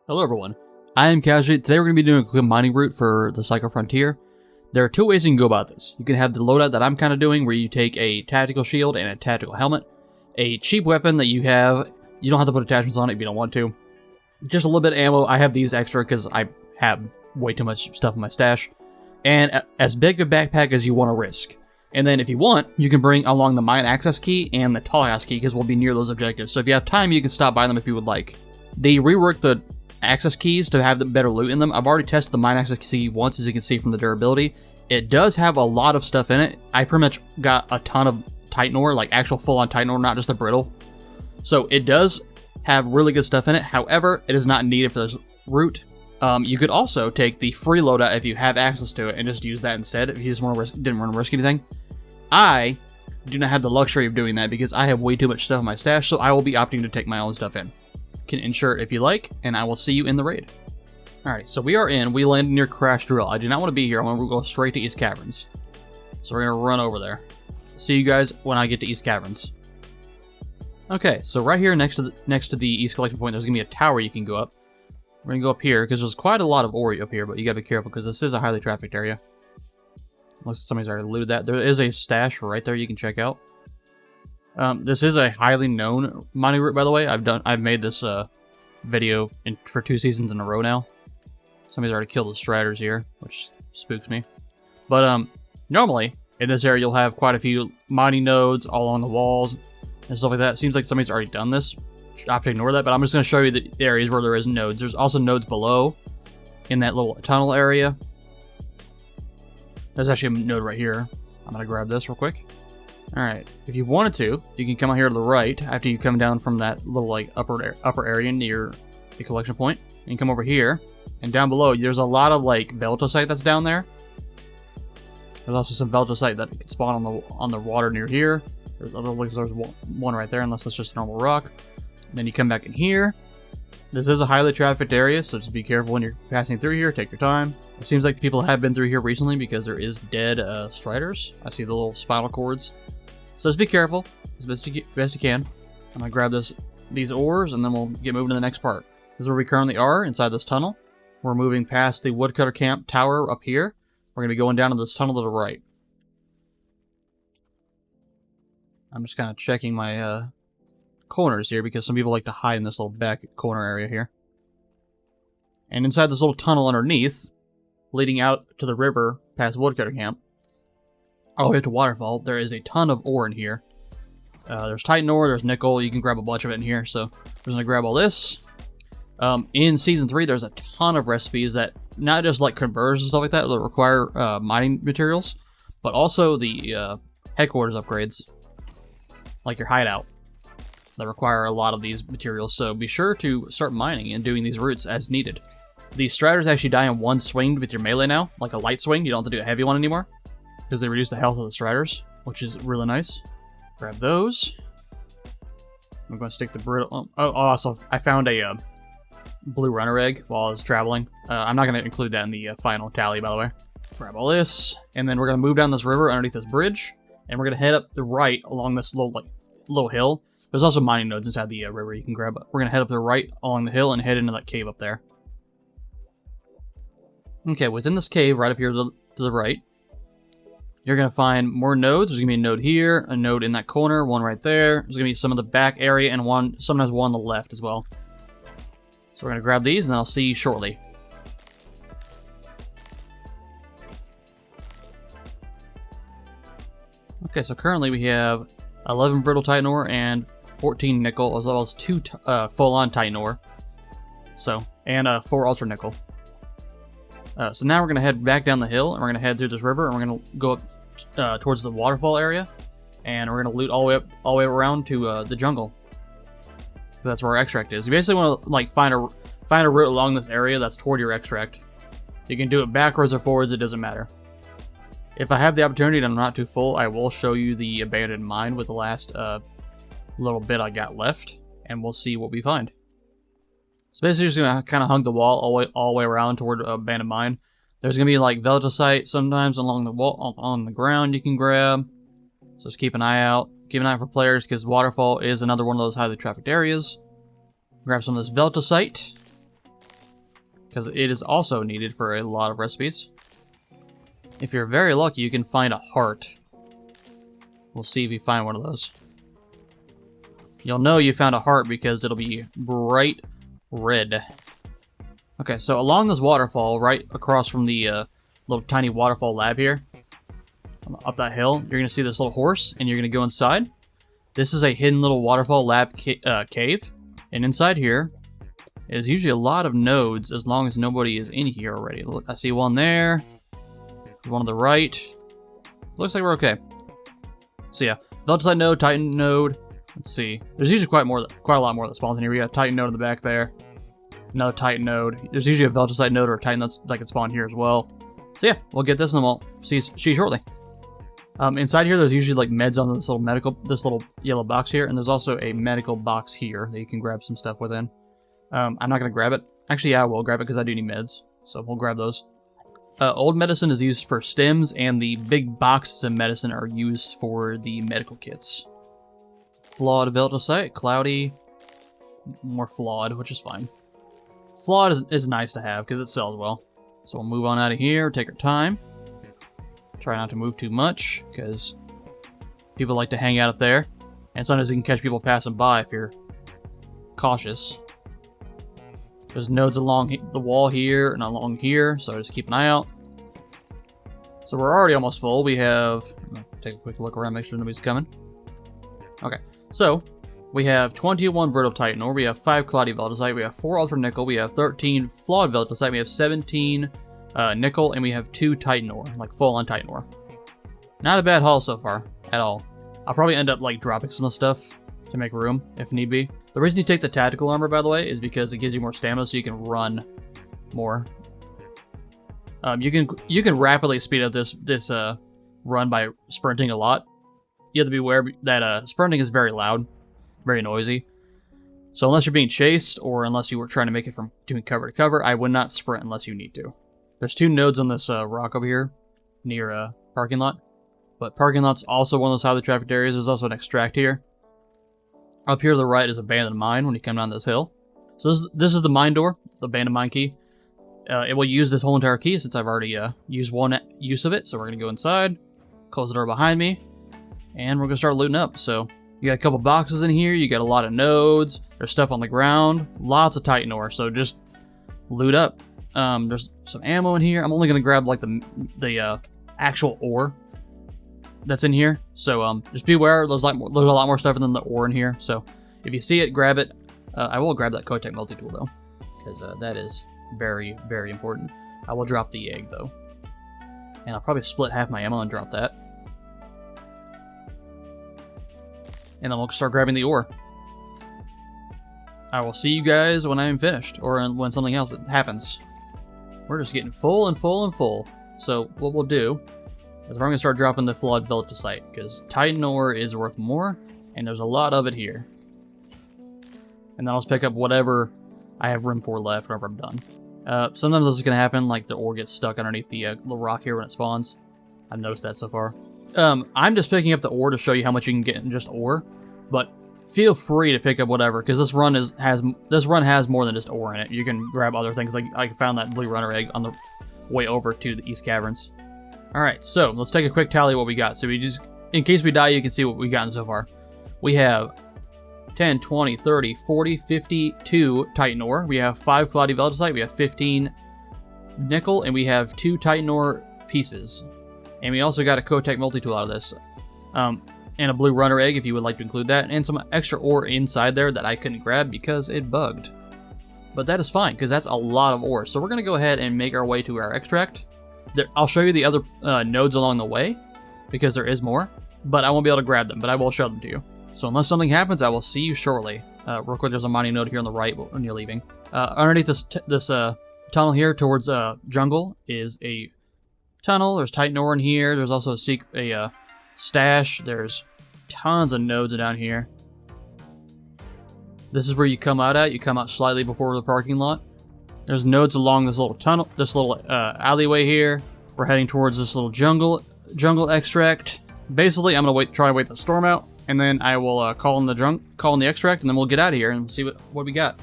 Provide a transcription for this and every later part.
Hello everyone, Iamcasualty. Today we're going to be doing a quick mining route for the Psycho Frontier. There are two ways you can go about this. You can have the loadout that I'm kind of doing, where you take a tactical shield and a tactical helmet, a cheap weapon that you don't have to put attachments on it if you don't want to, just a little bit of ammo. I have these extra because I have way too much stuff in my stash, and as big a backpack as you want to risk. And then if you want, you can bring along the mine access key and the tall house key, because we'll be near those objectives. So if you have time, you can stop by them if you would like. They rework the access keys to have the better loot in them. I've already tested the mine access key once, as you can see from the durability. It does have a lot of stuff in it. I pretty much got a ton of Titan ore, like actual full-on Titan ore, not just a brittle. So it does have really good stuff in it. However, it is not needed for this route. You could also take the free loadout if you have access to it and just use that instead if you just didn't want to risk anything. I do not have the luxury of doing that because I have way too much stuff in my stash, so I will be opting to take my own stuff in. Can insert if you like, and I will see you in the raid. Alright, so we are in. We landed near Crash Drill. I do not want to be here. I want to go straight to East Caverns. So we're going to run over there. See you guys when I get to East Caverns. Okay, so right here next to the East Collection Point, there's going to be a tower you can go up. We're going to go up here, because there's quite a lot of ore up here, but you got to be careful, because this is a highly trafficked area. Unless somebody's already looted that. There is a stash right there you can check out. This is a highly known mining route, by the way. I've made this video for 2 seasons in a row now. Somebody's already killed the striders here, which spooks me. But normally in this area you'll have quite a few mining nodes all along the walls and stuff like that. It seems like somebody's already done this. I have to ignore that, but I'm just going to show you the areas where there is nodes. There's also nodes below in that little tunnel area. There's actually a node right here. I'm going to grab this real quick. Alright, if you wanted to, you can come out here to the right after you come down from that little like upper area near the collection point. And come over here, and down below there's a lot of like Veltosite that's down there. There's also some Veltosite that can spawn on the water near here. There's one right there, unless it's just a normal rock. And then you come back in here. This is a highly trafficked area, so just be careful when you're passing through here. Take your time. It seems like people have been through here recently because there is dead striders. I see the little spinal cords. So just be careful as best you can. I'm going to grab these ores, and then we'll get moving to the next part. This is where we currently are, inside this tunnel. We're moving past the woodcutter camp tower up here. We're going to be going down to this tunnel to the right. I'm just kind of checking my corners here, because some people like to hide in this little back corner area here. And inside this little tunnel underneath, leading out to the river past woodcutter camp, all the way up to Waterfall, there is a ton of ore in here. There's Titan ore, there's nickel, you can grab a bunch of it in here, so I'm just going to grab all this. In Season 3, there's a ton of recipes that, not just like conversions and stuff like that require mining materials, but also the headquarters upgrades, like your hideout, that require a lot of these materials, so be sure to start mining and doing these routes as needed. The striders actually die in one swing with your melee now, like a light swing. You don't have to do a heavy one anymore, because they reduce the health of the striders, which is really nice. Grab those. I'm going to stick the brittle... also, I found a blue runner egg while I was traveling. I'm not going to include that in the final tally, by the way. Grab all this, and then we're going to move down this river underneath this bridge, and we're going to head up the right along this little hill. There's also mining nodes inside the river you can grab. We're going to head up the right along the hill and head into that cave up there. Okay, within this cave, right up here to the right, you're going to find more nodes. There's going to be a node here, a node in that corner, one right there. There's going to be some in the back area, and sometimes one on the left as well. So we're going to grab these, and then I'll see you shortly. Okay, so currently we have 11 brittle Titan ore and 14 nickel, as well as 2 full-on Titan ore. So, and 4 ultra nickel. So now we're going to head back down the hill, and we're going to head through this river, and we're going to go up towards the waterfall area, and we're going to loot all the way around to the jungle. That's where our extract is. You basically want to like find a route along this area that's toward your extract. You can do it backwards or forwards, it doesn't matter. If I have the opportunity and I'm not too full, I will show you the abandoned mine with the last little bit I got left, and we'll see what we find. So basically, just gonna kind of hug the wall all the way around toward abandoned mine. There's gonna be like Veltosite sometimes along the wall, on the ground you can grab. So just keep an eye out. Keep an eye out for players, because Waterfall is another one of those highly trafficked areas. Grab some of this Veltosite. because it is also needed for a lot of recipes. If you're very lucky, you can find a heart. We'll see if you find one of those. You'll know you found a heart because it'll be bright red. Okay, so along this waterfall, right across from the little tiny Waterfall Lab here, up that hill, you're going to see this little horse, and you're going to go inside. This is a hidden little Waterfall Lab cave, and inside here is usually a lot of nodes as long as nobody is in here already. Look, I see one there, one on the right. Looks like we're okay. So yeah, Veltosite node, Titan node. Let's see. There's usually quite a lot more that spawns in here. We got a Titan node in the back there. Another Titan node. There's usually a Veltosite node or a Titan that can spawn here as well. So yeah, we'll get this and we'll see you shortly. Inside here, there's usually like meds on this little yellow box here, and there's also a medical box here that you can grab some stuff within. I'm not gonna grab it. Actually, yeah, I will grab it because I do need meds, so we'll grab those. Old medicine is used for stims, and the big boxes of medicine are used for the medical kits. Flawed Veltosite, cloudy, more flawed, which is fine. Flawed is nice to have because it sells well. So we'll move on out of here, take our time. Try not to move too much because people like to hang out up there. And sometimes you can catch people passing by if you're cautious. There's nodes along the wall here and along here, so just keep an eye out. So we're already almost full. We have... take a quick look around, make sure nobody's coming. Okay, so we have 21 Brittle Titan Ore, we have 5 Cloudy Veltosite, we have 4 Ultra Nickel, we have 13 Flawed Veltosite, we have 17 Nickel, and we have 2 Titan Ore, like full-on Titan Ore. Not a bad haul so far, at all. I'll probably end up like dropping some stuff to make room, if need be. The reason you take the Tactical Armor, by the way, is because it gives you more stamina so you can run more. You can rapidly speed up this run by sprinting a lot. You have to be aware that sprinting is very loud, very noisy. So unless you're being chased, or unless you were trying to make it from doing cover to cover, I would not sprint unless you need to. There's 2 nodes on this rock over here, near a parking lot. But parking lot's also one of those highly trafficked areas. There's also an extract here. Up here to the right is abandoned mine when you come down this hill. So this is the mine door, the abandoned mine key. It will use this whole entire key since I've already used one use of it. So we're going to go inside, close the door behind me, and we're going to start looting up. So you got a couple boxes in here, you got a lot of nodes, there's stuff on the ground, lots of Titan Ore, so just loot up. There's some ammo in here. I'm only going to grab like the actual ore that's in here. So just be aware, there's a lot more stuff than the ore in here. So if you see it, grab it. I will grab that Kotek multi-tool though, because that is very, very important. I will drop the egg though. And I'll probably split half my ammo and drop that. And then we'll start grabbing the ore. I will see you guys when I am finished, or when something else happens. We're just getting full and full and full. So what we'll do is we're going to start dropping the Flawed Veltosite, because Titan Ore is worth more, and there's a lot of it here. And then I'll just pick up whatever I have room for left whenever I'm done. Sometimes this is going to happen, like the ore gets stuck underneath the little rock here when it spawns. I've noticed that so far. I'm just picking up the ore to show you how much you can get in just ore, but feel free to pick up whatever, because this run has more than just ore in it. You can grab other things, like I found that blue runner egg on the way over to the East Caverns. Alright, so let's take a quick tally of what we got. So we just, in case we die, you can see what we've gotten so far. We have 10, 20, 30, 40, 52 Titan Ore. We have 5 Cloudy Veltosite, we have 15 Nickel, and we have 2 Titan Ore pieces. And we also got a Kotek multi-tool out of this. And a blue runner egg if you would like to include that. And some extra ore inside there that I couldn't grab because it bugged. But that is fine, because that's a lot of ore. So we're going to go ahead and make our way to our extract. I'll show you the other nodes along the way, because there is more. But I won't be able to grab them, but I will show them to you. So unless something happens, I will see you shortly. Real quick, there's a mining node here on the right when you're leaving. Underneath this tunnel here towards jungle is a tunnel. There's Titan Ore in here. There's also a stash. There's tons of nodes down here. This is where you come out at. You come out slightly before the parking lot. There's nodes along this little tunnel, this little alleyway here. We're heading towards this little jungle extract. Basically, I'm gonna try to wait the storm out, and then I will call in the extract, and then we'll get out of here and see what we got.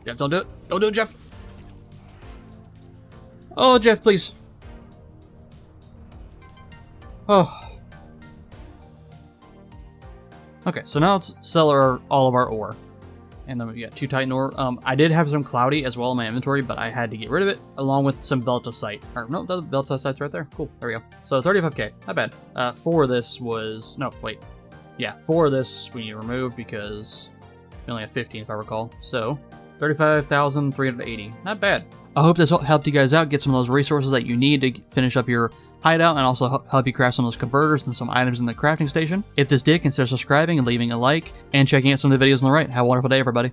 Jeff, don't do it. Don't do it, Jeff. Oh, Jeff, please. Oh. Okay, so now let's sell all of our ore. And then we got 2 Titan ore. I did have some Cloudy as well in my inventory, but I had to get rid of it, along with some Beltosite. Or, no, the Beltosite's right there. Cool, there we go. So 35k, not bad. 4 of this was, no, wait. Yeah, 4 of this we removed because we only have 15 if I recall. So 35,380, not bad. I hope this helped you guys out, get some of those resources that you need to finish up your hideout, and also help you craft some of those converters and some items in the crafting station. If this did, consider subscribing and leaving a like, and checking out some of the videos on the right. Have a wonderful day, everybody.